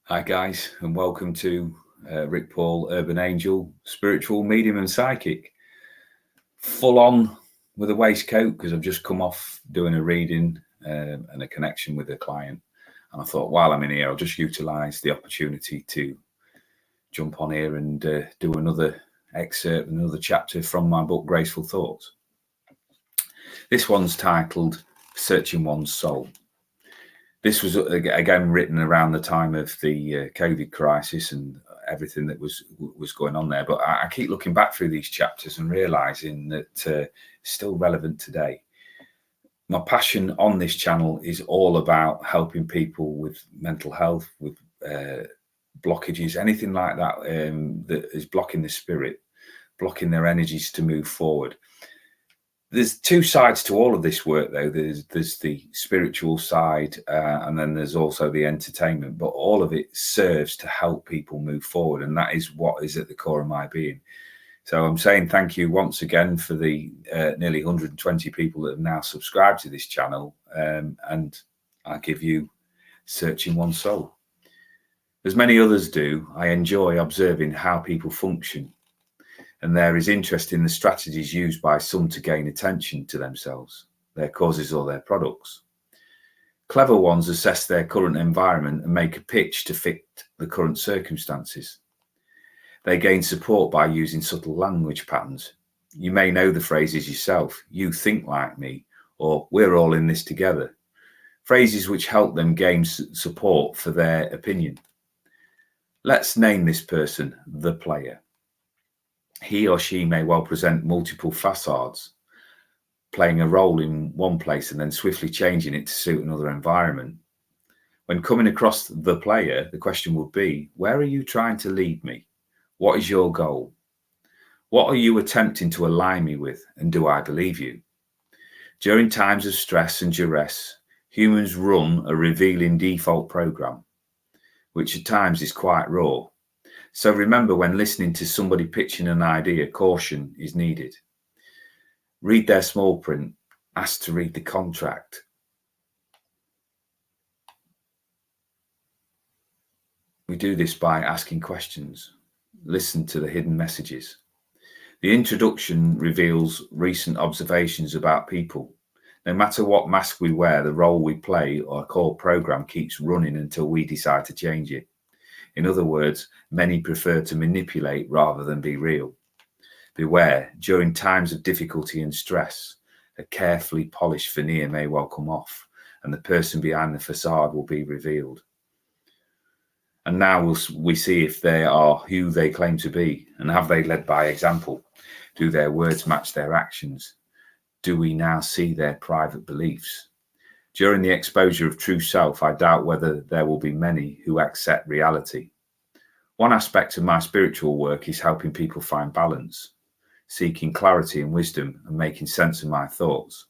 Hi guys, and welcome to Rick Paul, Urban Angel, Spiritual Medium and Psychic. Full on with a waistcoat because I've just come off doing a reading and a connection with a client. And I thought while I'm in here, I'll just utilise the opportunity to jump on here and do another excerpt, another chapter from my book, Graceful Thoughts. This one's titled Searching One's Soul. This was again written around the time of the COVID crisis and everything that was going on there. But I keep looking back through these chapters and realizing that it's still relevant today. My passion on this channel is all about helping people with mental health, with blockages, anything like that that is blocking the spirit, blocking their energies to move forward. There's two sides to all of this work, though. There's the spiritual side, and then there's also the entertainment. But all of it serves to help people move forward, and that is what is at the core of my being. So I'm saying thank you once again for the nearly 120 people that have now subscribed to this channel, and I give you Searching One's Soul. As many others do, I enjoy observing how people function. And there is interest in the strategies used by some to gain attention to themselves, their causes or their products. Clever ones assess their current environment and make a pitch to fit the current circumstances. They gain support by using subtle language patterns. You may know the phrases yourself, "you think like me," or "we're all in this together." Phrases which help them gain support for their opinion. Let's name this person the player. He or she may well present multiple facades, playing a role in one place and then swiftly changing it to suit another environment. When coming across the player, the question would be, where are you trying to lead me? What is your goal? What are you attempting to align me with, and do I believe you? During times of stress and duress, humans run a revealing default program, which at times is quite raw. So remember, when listening to somebody pitching an idea, caution is needed. Read their small print. Ask to read the contract. We do this by asking questions. Listen to the hidden messages. The introduction reveals recent observations about people. No matter what mask we wear, the role we play or core program keeps running until we decide to change it. In other words, many prefer to manipulate rather than be real. Beware, during times of difficulty and stress, a carefully polished veneer may well come off, and the person behind the facade will be revealed. And now we see if they are who they claim to be, and have they led by example? Do their words match their actions? Do we now see their private beliefs? During the exposure of true self, I doubt whether there will be many who accept reality. One aspect of my spiritual work is helping people find balance, seeking clarity and wisdom and making sense of my thoughts,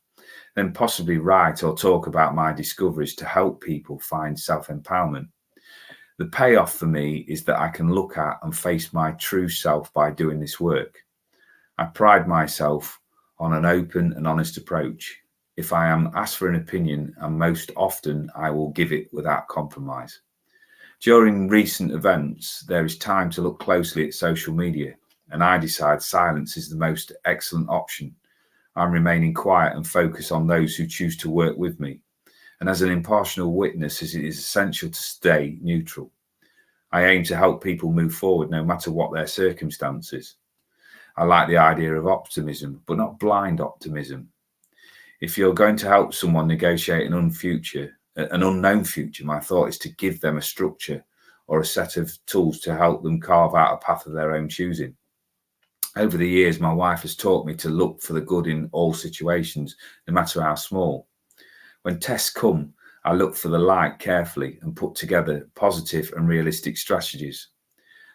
then possibly write or talk about my discoveries to help people find self-empowerment. The payoff for me is that I can look at and face my true self by doing this work. I pride myself on an open and honest approach. If I am asked for an opinion, and most often I will give it without compromise. During recent events, there is time to look closely at social media, and I decide silence is the most excellent option. I'm remaining quiet and focus on those who choose to work with me. And as an impartial witness, it is essential to stay neutral. I aim to help people move forward no matter what their circumstances. I like the idea of optimism, but not blind optimism. If you're going to help someone negotiate an unknown future, my thought is to give them a structure or a set of tools to help them carve out a path of their own choosing. Over the years, my wife has taught me to look for the good in all situations, no matter how small. When tests come, I look for the light carefully and put together positive and realistic strategies.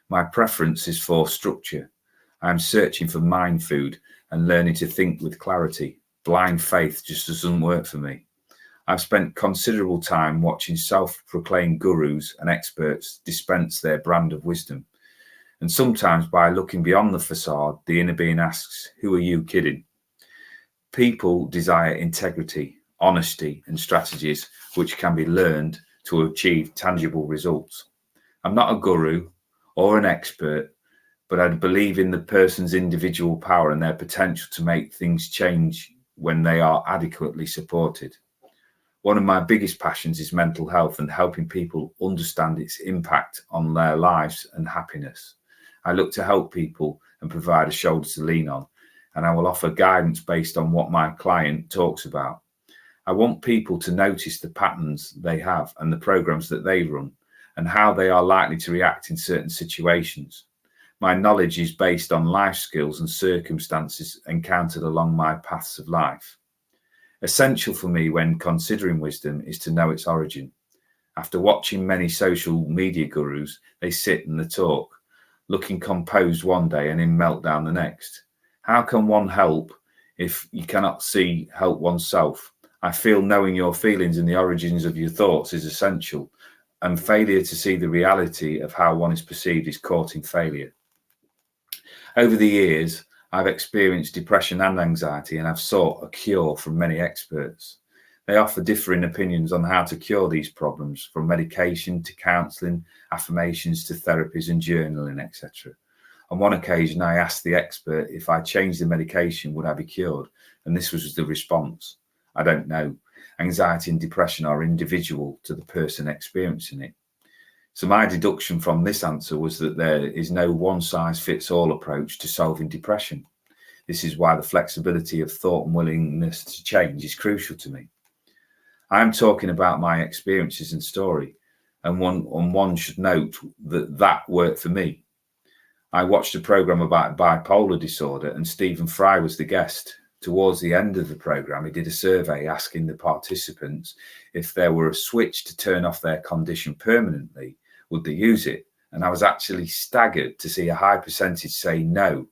My preference is for structure. I am searching for mind food and learning to think with clarity. Blind faith just doesn't work for me. I've spent considerable time watching self-proclaimed gurus and experts dispense their brand of wisdom. And sometimes by looking beyond the facade, the inner being asks, who are you kidding? People desire integrity, honesty, and strategies which can be learned to achieve tangible results. I'm not a guru or an expert, but I believe in the person's individual power and their potential to make things change when they are adequately supported. One of my biggest passions is mental health and helping people understand its impact on their lives and happiness. I look to help people and provide a shoulder to lean on, and I will offer guidance based on what my client talks about. I want people to notice the patterns they have and the programs that they run and how they are likely to react in certain situations. My knowledge is based on life skills and circumstances encountered along my paths of life. Essential for me when considering wisdom is to know its origin. After watching many social media gurus, they sit and they talk, looking composed one day and in meltdown the next. How can one help if you cannot help oneself? I feel knowing your feelings and the origins of your thoughts is essential, and failure to see the reality of how one is perceived is courting failure. Over the years, I've experienced depression and anxiety, and I've sought a cure from many experts. They offer differing opinions on how to cure these problems, from medication to counselling, affirmations to therapies and journaling, etc. On one occasion, I asked the expert if I changed the medication, would I be cured? And this was the response: I don't know. Anxiety and depression are individual to the person experiencing it. So my deduction from this answer was that there is no one-size-fits-all approach to solving depression. This is why the flexibility of thought and willingness to change is crucial to me. I am talking about my experiences and story, and one should note that worked for me. I watched a program about bipolar disorder, and Stephen Fry was the guest. Towards the end of the program, he did a survey asking the participants if there were a switch to turn off their condition permanently, would they use it? And I was actually staggered to see a high percentage say no.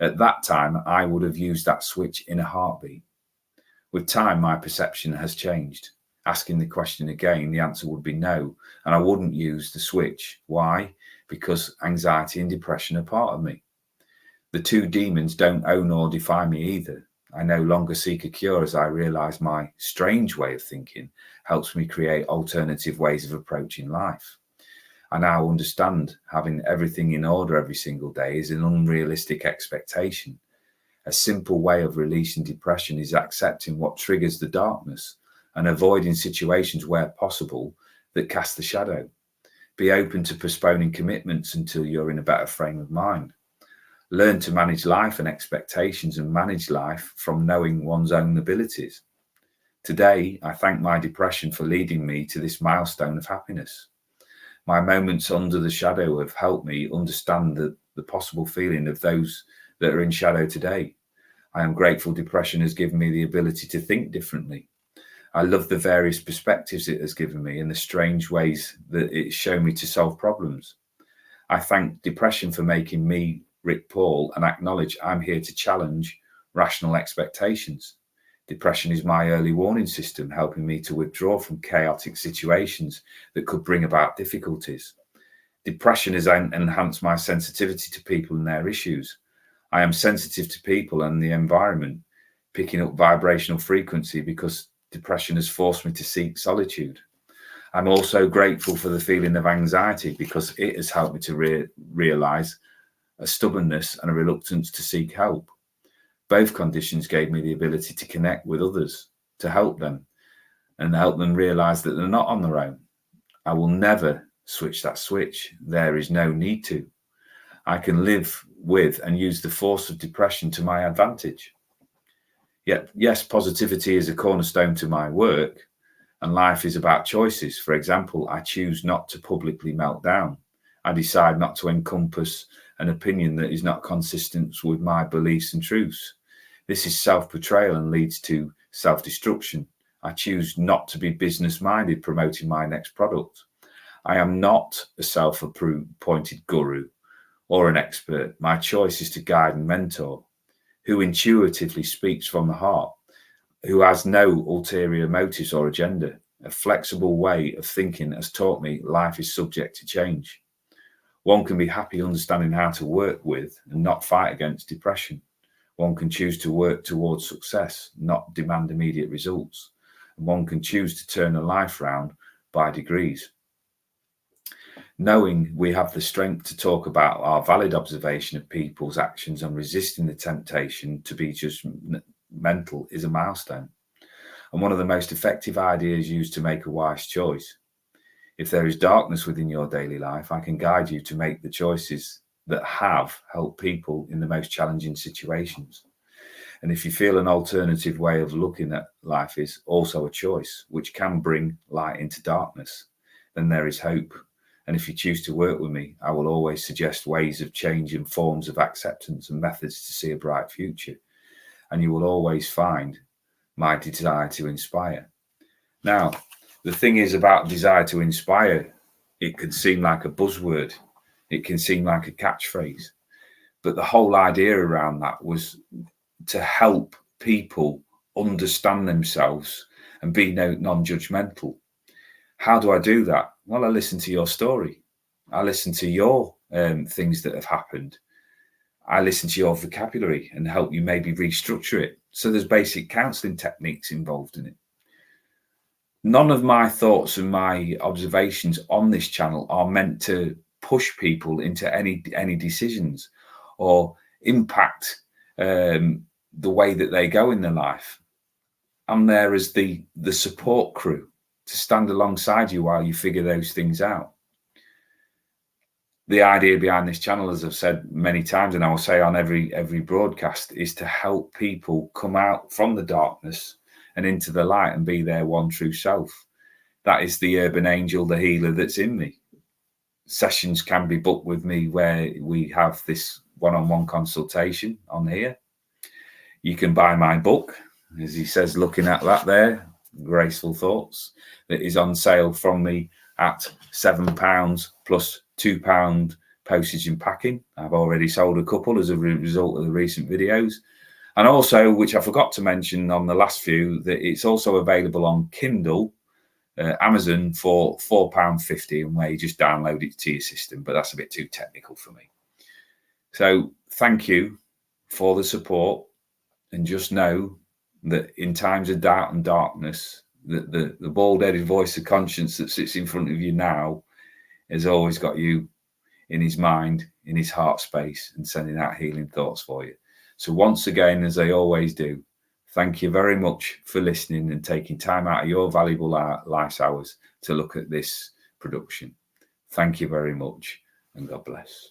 At that time, I would have used that switch in a heartbeat. With time, my perception has changed. Asking the question again, the answer would be no, and I wouldn't use the switch. Why? Because anxiety and depression are part of me. The two demons don't own or define me either. I no longer seek a cure as I realise my strange way of thinking helps me create alternative ways of approaching life. I now understand having everything in order every single day is an unrealistic expectation. A simple way of releasing depression is accepting what triggers the darkness and avoiding situations where possible that cast the shadow. Be open to postponing commitments until you're in a better frame of mind. Learn to manage life and expectations and manage life from knowing one's own abilities. Today, I thank my depression for leading me to this milestone of happiness. My moments under the shadow have helped me understand the possible feeling of those that are in shadow today. I am grateful depression has given me the ability to think differently. I love the various perspectives it has given me and the strange ways that it's shown me to solve problems. I thank depression for making me Rick Paul and acknowledge I'm here to challenge rational expectations. Depression is my early warning system, helping me to withdraw from chaotic situations that could bring about difficulties. Depression has enhanced my sensitivity to people and their issues. I am sensitive to people and the environment, picking up vibrational frequency because depression has forced me to seek solitude. I'm also grateful for the feeling of anxiety because it has helped me to realise a stubbornness and a reluctance to seek help. Both conditions gave me the ability to connect with others, to help them, and help them realise that they're not on their own. I will never switch that switch. There is no need to. I can live with and use the force of depression to my advantage. Yet, yes, positivity is a cornerstone to my work, and life is about choices. For example, I choose not to publicly melt down. I decide not to encompass an opinion that is not consistent with my beliefs and truths. This is self-betrayal and leads to self-destruction. I choose not to be business-minded, promoting my next product. I am not a self-appointed guru or an expert. My choice is to guide and mentor, who intuitively speaks from the heart, who has no ulterior motives or agenda. A flexible way of thinking has taught me life is subject to change. One can be happy understanding how to work with and not fight against depression. One can choose to work towards success, not demand immediate results. And one can choose to turn a life round by degrees. knowing we have the strength to talk about our valid observation of people's actions and resisting the temptation to be just mental is a milestone, and one of the most effective ideas used to make a wise choice. If there is darkness within your daily life, I can guide you to make the choices that have helped people in the most challenging situations. And if you feel an alternative way of looking at life is also a choice, which can bring light into darkness, then there is hope. And if you choose to work with me, I will always suggest ways of change and forms of acceptance and methods to see a bright future. And you will always find my desire to inspire. Now, the thing is about desire to inspire, it can seem like a buzzword. It can seem like a catchphrase. But the whole idea around that was to help people understand themselves and be non-judgmental. How do I do that? Well, I listen to your story. I listen to your things that have happened. I listen to your vocabulary and help you maybe restructure it. So there's basic counseling techniques involved in it. None of my thoughts and my observations on this channel are meant to push people into any decisions or impact the way that they go in their life. I'm there as the support crew to stand alongside you while you figure those things out. The idea behind this channel, as I've said many times, and I will say on every broadcast, is to help people come out from the darkness and into the light and be their one true self. That is the urban angel, the healer that's in me. Sessions can be booked with me where we have this one-on-one consultation on here. You can buy my book, as he says, looking at that there, Graceful Thoughts, that is on sale from me at £7 plus £2 postage and packing. I've already sold a couple as a result of the recent videos. And also, which I forgot to mention on the last few, that it's also available on Kindle, Amazon for £4.50, and where you just download it to your system. But that's a bit too technical for me. So thank you for the support. And just know that in times of doubt and darkness, the bald-headed voice of conscience that sits in front of you now has always got you in his mind, in his heart space, and sending out healing thoughts for you. So once again, as I always do, thank you very much for listening and taking time out of your valuable life hours to look at this production. Thank you very much, and God bless.